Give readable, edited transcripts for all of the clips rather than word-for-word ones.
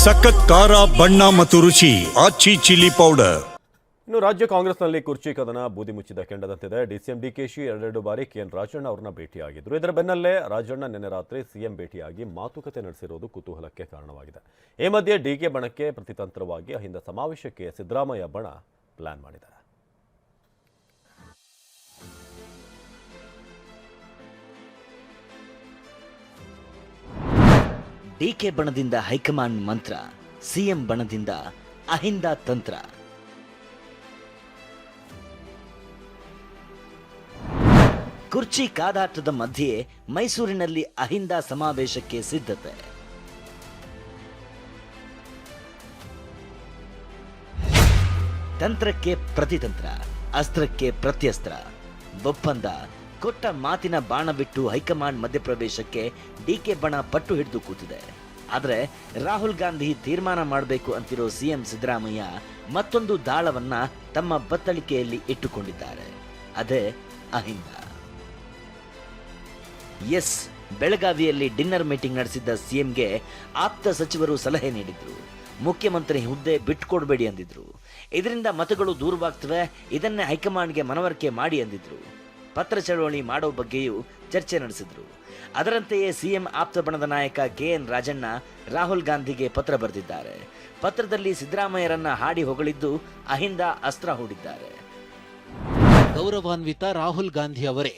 ಸಖತ್ ಖಾರ ಬಣ್ಣ ಮತ್ತು ರುಚಿ ಆಚಿ ಚಿಲ್ಲಿ ಪೌಡರ್. ಇನ್ನು ರಾಜ್ಯ ಕಾಂಗ್ರೆಸ್ನಲ್ಲಿ ಕುರ್ಚಿ ಕದನ ಬೂದಿ ಮುಚ್ಚಿದ ಕೆಂಡದಂತಿದೆ. ಡಿಸಿಎಂ ಡಿಕೆಶಿ ಎರಡೆರಡು ಬಾರಿ ಕೆಎನ್ ರಾಜಣ್ಣ ಅವರನ್ನ ಭೇಟಿಯಾಗಿದ್ರು. ಇದರ ಬೆನ್ನಲ್ಲೇ ರಾಜಣ್ಣ ನಿನ್ನೆ ರಾತ್ರಿ ಸಿಎಂ ಭೇಟಿಯಾಗಿ ಮಾತುಕತೆ ನಡೆಸಿರೋದು ಕುತೂಹಲಕ್ಕೆ ಕಾರಣವಾಗಿದೆ. ಈ ಮಧ್ಯೆ ಡಿಕೆ ಬಣಕ್ಕೆ ಪ್ರತಿತಂತ್ರವಾಗಿ ಅಹಿಂದ ಸಮಾವೇಶಕ್ಕೆ ಸಿದ್ದರಾಮಯ್ಯ ಬಣ ಪ್ಲಾನ್ ಮಾಡಿದೆ. ಡಿಕೆ ಬಣದಿಂದ ಹೈಕಮಾಂಡ್ ಮಂತ್ರ, ಸಿಎಂ ಬಣದಿಂದ ಅಹಿಂದ ತಂತ್ರ. ಕುರ್ಚಿ ಕಾದಾಟದ ಮಧ್ಯೆ ಮೈಸೂರಿನಲ್ಲಿ ಅಹಿಂದ ಸಮಾವೇಶಕ್ಕೆ ಸಿದ್ಧತೆ. ತಂತ್ರಕ್ಕೆ ಪ್ರತಿತಂತ್ರ, ಅಸ್ತ್ರಕ್ಕೆ ಪ್ರತ್ಯಸ್ತ್ರ. ಒಪ್ಪಂದ, ಕೊಟ್ಟ ಮಾತಿನ ಬಾಣ ಬಿಟ್ಟು ಹೈಕಮಾಂಡ್ ಮಧ್ಯಪ್ರವೇಶಕ್ಕೆ ಡಿಕೆ ಬಣ ಪಟ್ಟು ಹಿಡಿದು ಕೂತಿದೆ. ಆದರೆ ರಾಹುಲ್ ಗಾಂಧಿ ತೀರ್ಮಾನ ಮಾಡಬೇಕು ಅಂತಿರೋ ಸಿಎಂ ಸಿದ್ದರಾಮಯ್ಯ ಮತ್ತೊಂದು ದಾಳವನ್ನ ತಮ್ಮ ಬತ್ತಳಿಕೆಯಲ್ಲಿ ಇಟ್ಟುಕೊಂಡಿದ್ದಾರೆ. ಅದೇ ಅಹಿಂದ. ಎಸ್, ಬೆಳಗಾವಿಯಲ್ಲಿ ಡಿನ್ನರ್ ಮೀಟಿಂಗ್ ನಡೆಸಿದ್ದ ಸಿಎಂಗೆ ಆಪ್ತ ಸಚಿವರು ಸಲಹೆ ನೀಡಿದ್ರು. ಮುಖ್ಯಮಂತ್ರಿ ಹುದ್ದೆ ಬಿಟ್ಟುಕೊಡ್ಬೇಡಿ ಅಂದಿದ್ರು. ಇದರಿಂದ ಮತಗಳು ದೂರವಾಗ್ತವೆ, ಇದನ್ನೇ ಹೈಕಮಾಂಡ್ಗೆ ಮನವರಿಕೆ ಮಾಡಿ ಅಂದಿದ್ರು. ಪತ್ರ ಚಳವಳಿ ಮಾಡೋ ಬಗ್ಗೆಯೂ ಚರ್ಚೆ ನಡೆಸಿದ್ರು. ಅದರಂತೆಯೇ ಸಿಎಂ ಆಪ್ತ ಬಣದ ನಾಯಕ ಕೆಎನ್ ರಾಜಣ್ಣ ರಾಹುಲ್ ಗಾಂಧಿಗೆ ಪತ್ರ ಬರೆದಿದ್ದಾರೆ. ಪತ್ರದಲ್ಲಿ ಸಿದ್ದರಾಮಯ್ಯರನ್ನ ಹಾಡಿ ಹೊಗಳಿದ್ದು ಅಹಿಂದ ಅಸ್ತ್ರ ಹೂಡಿದ್ದಾರೆ. ಗೌರವಾನ್ವಿತ ರಾಹುಲ್ ಗಾಂಧಿ ಅವರೇ,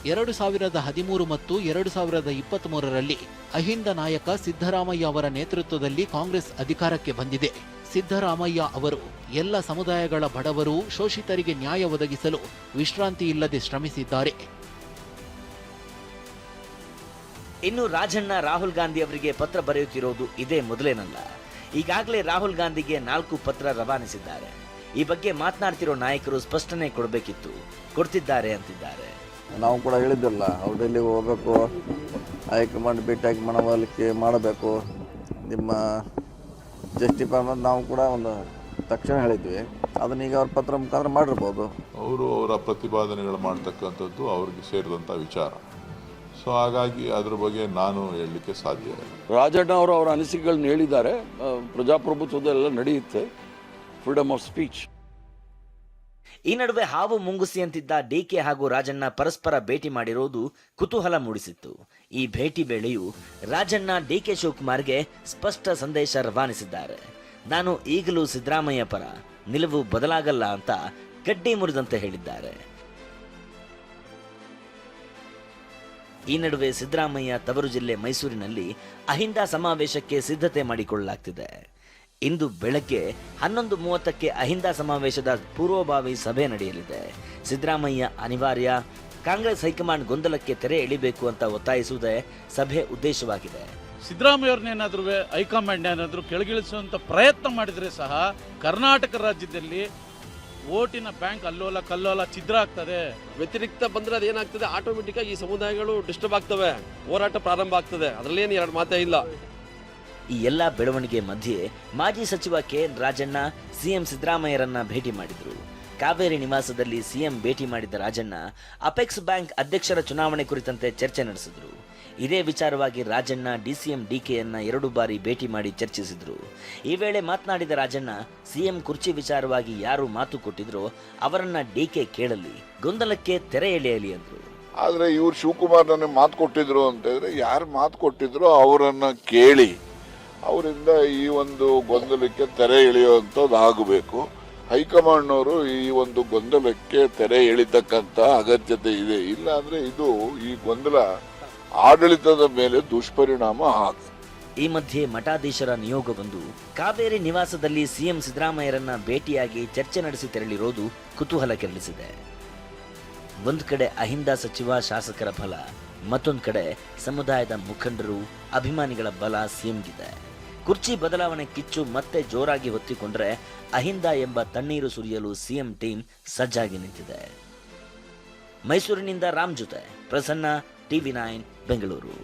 2013 ಮತ್ತು 2023ರಲ್ಲಿ ಅಹಿಂದ ನಾಯಕ ಸಿದ್ದರಾಮಯ್ಯ ಅವರ ನೇತೃತ್ವದಲ್ಲಿ ಕಾಂಗ್ರೆಸ್ ಅಧಿಕಾರಕ್ಕೆ ಬಂದಿದೆ. ಸಿದ್ದರಾಮಯ್ಯ ಅವರು ಎಲ್ಲ ಸಮುದಾಯಗಳ ಬಡವರು, ಶೋಷಿತರಿಗೆ ನ್ಯಾಯ ಒದಗಿಸಲು ವಿಶ್ರಾಂತಿ ಇಲ್ಲದೆ ಶ್ರಮಿಸಿದ್ದಾರೆ. ಇನ್ನು ರಾಜಣ್ಣ ರಾಹುಲ್ ಗಾಂಧಿ ಅವರಿಗೆ ಪತ್ರ ಬರೆಯುತ್ತಿರೋದು ಇದೇ ಮೊದಲೇನಲ್ಲ. ಈಗಾಗಲೇ ರಾಹುಲ್ ಗಾಂಧಿಗೆ 4 ಪತ್ರ ರವಾನಿಸಿದ್ದಾರೆ. ಈ ಬಗ್ಗೆ ಮಾತನಾಡ್ತಿರೋ ನಾಯಕರು ಸ್ಪಷ್ಟನೆ ಕೊಡಬೇಕಿತ್ತು, ಕೊಡ್ತಿದ್ದಾರೆ ಅಂತಿದ್ದಾರೆ. ನಾವು ಕೂಡ ಹೇಳಿದ್ರಲ್ಲ, ಅವ್ರು ಡೆಲ್ಲಿಗೆ ಹೋಗಬೇಕು, ಹೈಕಮಾಂಡ್ ಭೇಟಿಯಾಗಿ ಮನವೊಲಿಕೆ ಮಾಡಬೇಕು, ನಿಮ್ಮ ಜಸ್ಟಿಫೈ ಅನ್ನೋದು ನಾವು ಕೂಡ ಒಂದು ತಕ್ಷಣ ಹೇಳಿದ್ವಿ. ಅದನ್ನೀಗ ಅವ್ರ ಪತ್ರ ಮುಖಾಂತರ ಮಾಡಿರ್ಬೋದು. ಅವರು ಅವರ ಪ್ರತಿಪಾದನೆಗಳು ಮಾಡ್ತಕ್ಕಂಥದ್ದು ಅವ್ರಿಗೆ ಸೇರಿದಂಥ ವಿಚಾರ. ಸೊ ಹಾಗಾಗಿ ಅದ್ರ ಬಗ್ಗೆ ನಾನು ಹೇಳಲಿಕ್ಕೆ ಸಾಧ್ಯ ಇಲ್ಲ. ರಾಜಣ್ಣ ಅವರು ಅವರ ಅನಿಸಿಕೆಗಳನ್ನ ಹೇಳಿದ್ದಾರೆ. ಪ್ರಜಾಪ್ರಭುತ್ವದೆಲ್ಲ ನಡೆಯುತ್ತೆ, ಫ್ರೀಡಮ್ ಆಫ್ ಸ್ಪೀಚ್. ಈ ನಡುವೆ ಹಾವು ಮುಂಗುಸಿ ಅಂತಿದ್ದ ಡಿಕೆ ಹಾಗೂ ರಾಜಣ್ಣ ಪರಸ್ಪರ ಭೇಟಿ ಮಾಡಿರೋದು ಕುತೂಹಲ ಮೂಡಿಸಿತ್ತು. ಈ ಭೇಟಿ ವೇಳೆಯೂ ರಾಜಣ್ಣ ಡಿಕೆ ಶಿವಕುಮಾರ್ಗೆ ಸ್ಪಷ್ಟ ಸಂದೇಶ ರವಾನಿಸಿದ್ದಾರೆ. ನಾನು ಈಗಲೂ ಸಿದ್ದರಾಮಯ್ಯ ಪರ, ನಿಲುವು ಬದಲಾಗಲ್ಲ ಅಂತ ಗಡ್ಡಿ ಮುರಿದಂತೆ ಹೇಳಿದ್ದಾರೆ. ಈ ನಡುವೆ ಸಿದ್ದರಾಮಯ್ಯ ತವರು ಜಿಲ್ಲೆ ಮೈಸೂರಿನಲ್ಲಿ ಅಹಿಂದ ಸಮಾವೇಶಕ್ಕೆ ಸಿದ್ಧತೆ ಮಾಡಿಕೊಳ್ಳಲಾಗ್ತಿದೆ. ಇಂದು ಬೆಳಗ್ಗೆ 11:30ಕ್ಕೆ ಅಹಿಂದ ಸಮಾವೇಶದ ಪೂರ್ವಭಾವಿ ಸಭೆ ನಡೆಯಲಿದೆ. ಸಿದ್ದರಾಮಯ್ಯ ಅನಿವಾರ್ಯ, ಕಾಂಗ್ರೆಸ್ ಹೈಕಮಾಂಡ್ ಗೊಂದಲಕ್ಕೆ ತೆರೆ ಎಳಿಬೇಕು ಅಂತ ಒತ್ತಾಯಿಸುವುದೇ ಸಭೆ ಉದ್ದೇಶವಾಗಿದೆ. ಸಿದ್ದರಾಮಯ್ಯವ್ರನ್ನೇನಾದ್ರೂ ಹೈಕಮಾಂಡ್ ಏನಾದರೂ ಕೆಳಗಿಳಿಸುವಂತ ಪ್ರಯತ್ನ ಮಾಡಿದ್ರೆ ಸಹ ಕರ್ನಾಟಕ ರಾಜ್ಯದಲ್ಲಿ ಓಟಿನ ಬ್ಯಾಂಕ್ ಅಲ್ಲೋಲ ಕಲ್ಲೋಲ ಛಿದ್ರ ಆಗ್ತದೆ. ವ್ಯತಿರಿಕ್ತ ಬಂದ್ರೆ ಅದೇನಾಗ್ತದೆ, ಆಟೋಮೆಟಿಕ್ ಆಗಿ ಈ ಸಮುದಾಯಗಳು ಡಿಸ್ಟರ್ಬ್ ಆಗ್ತವೆ, ಹೋರಾಟ ಪ್ರಾರಂಭ ಆಗ್ತದೆ. ಅದರಲ್ಲೇನು ಎರಡು ಮಾತೇ ಇಲ್ಲ. ಈ ಎಲ್ಲ ಬೆಳವಣಿಗೆ ಮಧ್ಯೆ ಮಾಜಿ ಸಚಿವ ಕೆಎನ್ ರಾಜಣ್ಣ ಸಿಎಂ ಸಿದ್ದರಾಮಯ್ಯರನ್ನ ಭೇಟಿ ಮಾಡಿದ್ರು. ಕಾವೇರಿ ನಿವಾಸದಲ್ಲಿ ಸಿಎಂ ಭೇಟಿ ಮಾಡಿದ ರಾಜಣ್ಣ ಅಪೆಕ್ಸ್ ಬ್ಯಾಂಕ್ ಅಧ್ಯಕ್ಷರ ಚುನಾವಣೆ ಕುರಿತಂತೆ ಚರ್ಚೆ ನಡೆಸಿದ್ರು. ಇದೇ ವಿಚಾರವಾಗಿ ರಾಜಣ್ಣ ಡಿಸಿಎಂ ಡಿಕೆಯನ್ನ 2 ಬಾರಿ ಭೇಟಿ ಮಾಡಿ ಚರ್ಚಿಸಿದ್ರು. ಈ ವೇಳೆ ಮಾತನಾಡಿದ ರಾಜಣ್ಣ, ಸಿಎಂ ಕುರ್ಚಿ ವಿಚಾರವಾಗಿ ಯಾರು ಮಾತು ಕೊಟ್ಟಿದ್ರೋ ಅವರನ್ನ ಡಿಕೆ ಕೇಳಲಿ, ಗೊಂದಲಕ್ಕೆ ತೆರೆ ಎಳೆಯಲಿ ಅಂದ್ರು. ಆದ್ರೆ ಇವ್ರು ಶಿವಕುಮಾರ್ ನನಗೆ ಮಾತು ಕೊಟ್ಟಿದ್ರು ಅಂತ ಹೇಳಿದ್ರೆ, ಯಾರು ಮಾತು ಕೊಟ್ಟಿದ್ರು ಅವರನ್ನ ಕೇಳಿ ಅವರಿಂದ ಈ ಒಂದು ಗೊಂದಲಕ್ಕೆ ತೆರೆ ಎಳೆಯುವಂಥದ್ದು ಆಗಬೇಕು. ಹೈಕಮಾಂಡ್ನವರು ಈ ಒಂದು ಗೊಂದಲಕ್ಕೆ ತೆರೆ ಎಳಿತಕ್ಕಂಥ ಅಗತ್ಯತೆ ಇದೆ. ಇಲ್ಲ ಅಂದ್ರೆ ಇದು ಈ ಗೊಂದಲ ಆಡಳಿತದ ಮೇಲೆ ದುಷ್ಪರಿಣಾಮ ಆಗುತ್ತೆ. ಈ ಮಧ್ಯೆ ಮಠಾಧೀಶರ ನಿಯೋಗವೊಂದು ಕಾವೇರಿ ನಿವಾಸದಲ್ಲಿ ಸಿಎಂ ಸಿದ್ದರಾಮಯ್ಯರನ್ನ ಭೇಟಿಯಾಗಿ ಚರ್ಚೆ ನಡೆಸಿ ತೆರಳಿರೋದು ಕುತೂಹಲ ಕೆರಳಿಸಿದೆ. ಒಂದು ಕಡೆ ಅಹಿಂದ ಸಚಿವ ಶಾಸಕರ ಬಲ, ಮತ್ತೊಂದು ಕಡೆ ಸಮುದಾಯದ ಮುಖಂಡರು ಅಭಿಮಾನಿಗಳ ಬಲ ಸಿಎಂಗಿದೆ. ಕುರ್ಚಿ ಬದಲಾವಣೆ ಕಿಚ್ಚು ಮತ್ತೆ ಜೋರಾಗಿ ಹೊತ್ತಿಕೊಂಡ್ರೆ ಅಹಿಂದ ಎಂಬ ತಣ್ಣೀರು ಸುರಿಯಲು ಸಿಎಂ ಟೀಮ್ ಸಜ್ಜಾಗಿ ನಿಂತಿದೆ. ಮೈಸೂರಿನಿಂದ ರಾಮ್ ಜೊತೆ ಪ್ರಸನ್ನ, ಟಿವಿ9 ಬೆಂಗಳೂರು.